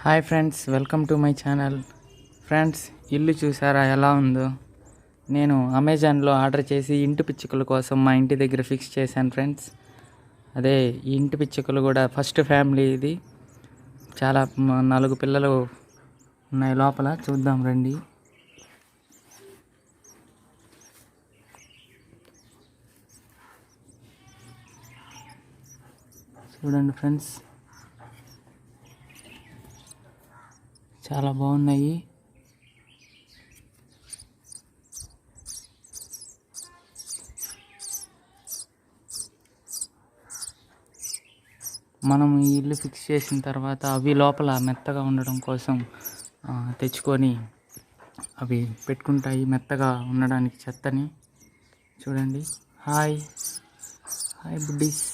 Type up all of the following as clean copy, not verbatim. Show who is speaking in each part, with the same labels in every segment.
Speaker 1: Hi friends, welcome to my channel. Friends, ఇల్లు చూసారా ఎలా ఉందో? నేను అమెజాన్లో ఆర్డర్ చేసి ఇంటి పిచ్చుకల కోసం మా ఇంటి దగ్గర ఫిక్స్ చేశాను ఫ్రెండ్స్. అదే ఈ ఇంటి పిచ్చుకలు కూడా ఫస్ట్ ఫ్యామిలీ ఇది. చాలా 4 పిల్లలు ఉన్నాయి లోపల. చూద్దాం రండి. చూడండి ఫ్రెండ్స్, చాలా బాగున్నాయి. మనం ఈ ఇల్లు ఫిక్స్ చేసిన తర్వాత అవి లోపల మెత్తగా ఉండడం కోసం తెచ్చుకొని అవి పెట్టుకుంటాయి మెత్తగా ఉండడానికి చెత్తని. చూడండి. Hi hi buddies.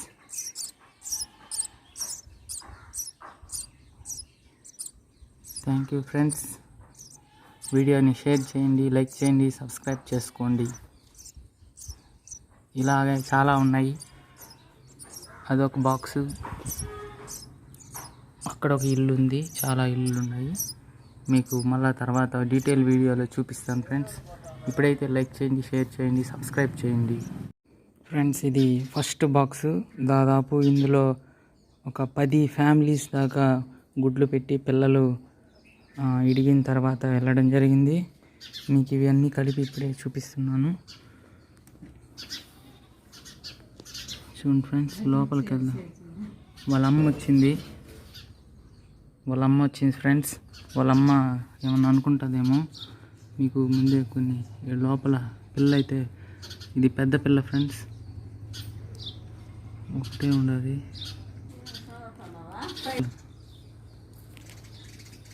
Speaker 1: Thank you friends. వీడియోని షేర్ చేయండి, లైక్ చేయండి, సబ్స్క్రైబ్ చేసుకోండి. ఇలాగే చాలా ఉన్నాయి. అదొక బాక్సు, అక్కడ ఒక ఇల్లు ఉంది, చాలా ఇల్లులు ఉన్నాయి. మీకు మళ్ళా తర్వాత డీటెయిల్ వీడియోలో చూపిస్తాను ఫ్రెండ్స్. ఇప్పుడైతే లైక్ చేయండి, షేర్ చేయండి, సబ్స్క్రైబ్ చేయండి. ఫ్రెండ్స్, ఇది ఫస్ట్ బాక్సు. దాదాపు ఇందులో ఒక 10 ఫ్యామిలీస్ దాకా గుడ్లు పెట్టి పిల్లలు ఇడిగిన తర్వాత వెళ్ళడం జరిగింది. మీకు ఇవన్నీ కలిపి ఇప్పుడే చూపిస్తున్నాను. చూడండి ఫ్రెండ్స్, లోపలికి వెళ్దాం. వాళ్ళ అమ్మ వచ్చింది ఫ్రెండ్స్. వాళ్ళమ్మ ఏమన్నా అనుకుంటుందేమో. మీకు ముందే కొన్ని లోపల పిల్ల అయితే, ఇది పెద్ద పిల్ల ఫ్రెండ్స్, ఒకటే ఉండదు.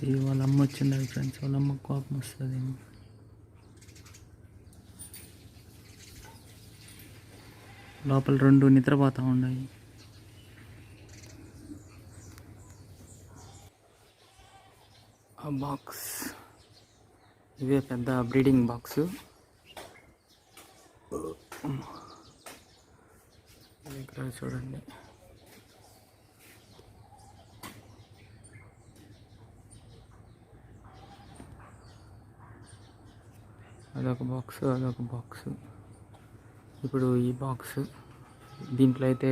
Speaker 1: ఇది వాళ్ళ అమ్మ వచ్చింది ఫ్రెండ్స్. వాళ్ళ అమ్మ కోపం వస్తుందేమో. లోపల 2 నిద్రపోతూ ఉన్నాయి. ఆ బాక్స్ ఇదే పెద్ద బ్రీడింగ్ బాక్సు. ఇక్కడ చూడండి. అదొక బాక్సు. ఇప్పుడు ఈ బాక్సు, దీంట్లో అయితే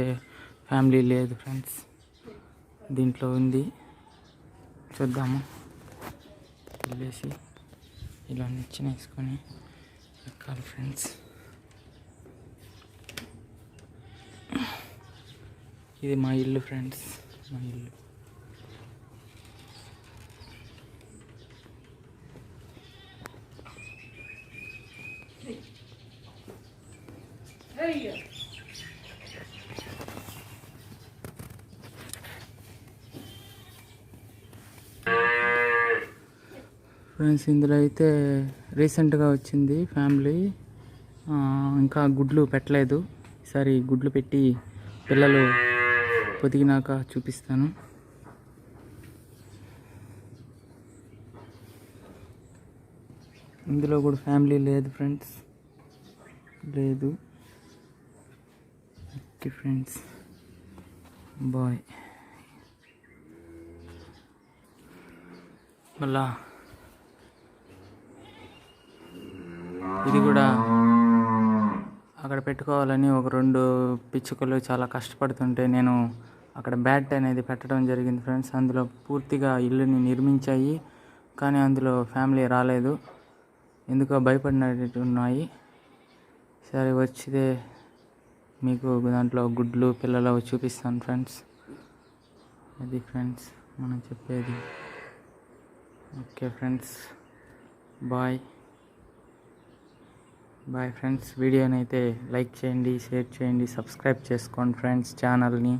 Speaker 1: ఫ్యామిలీ లేదు ఫ్రెండ్స్. దీంట్లో ఉంది, చూద్దాము. వెళ్ళేసి ఇలా నిచ్చెన వేసుకొని ఎక్కాలి ఫ్రెండ్స్. ఇది మా ఇల్లు ఫ్రెండ్స్, మా ఇల్లు. ఫ్రెండ్స్, ఇందులో అయితే రీసెంట్గా వచ్చింది ఫ్యామిలీ. ఇంకా గుడ్లు పెట్టలేదు. ఈసారి గుడ్లు పెట్టి పిల్లలు పొదిగినాక చూపిస్తాను. ఇందులో కూడా ఫ్యామిలీ లేదు ఫ్రెండ్స్, లేదు. Okay friends, bye. మళ్ళా ఇది కూడా అక్కడ పెట్టుకోవాలని ఒక 2 పిచ్చుకలు చాలా కష్టపడుతుంటే నేను అక్కడ బ్యాట్ అనేది పెట్టడం జరిగింది ఫ్రెండ్స్. అందులో పూర్తిగా ఇల్లుని నిర్మించాయి, కానీ అందులో ఫ్యామిలీ రాలేదు. ఎందుకో భయపడినట్టు ఉన్నాయి. సరే, వచ్చితే మీకు దాంట్లో గుడ్లు పిల్లలు చూపిస్తాను ఫ్రెండ్స్. అది ఫ్రెండ్స్ మనం చెప్పేది. Okay friends, bye friends. వీడియోని అయితే లైక్ చేయండి, షేర్ చేయండి, సబ్స్క్రైబ్ చేసుకోండి ఫ్రెండ్స్ ఛానల్ని.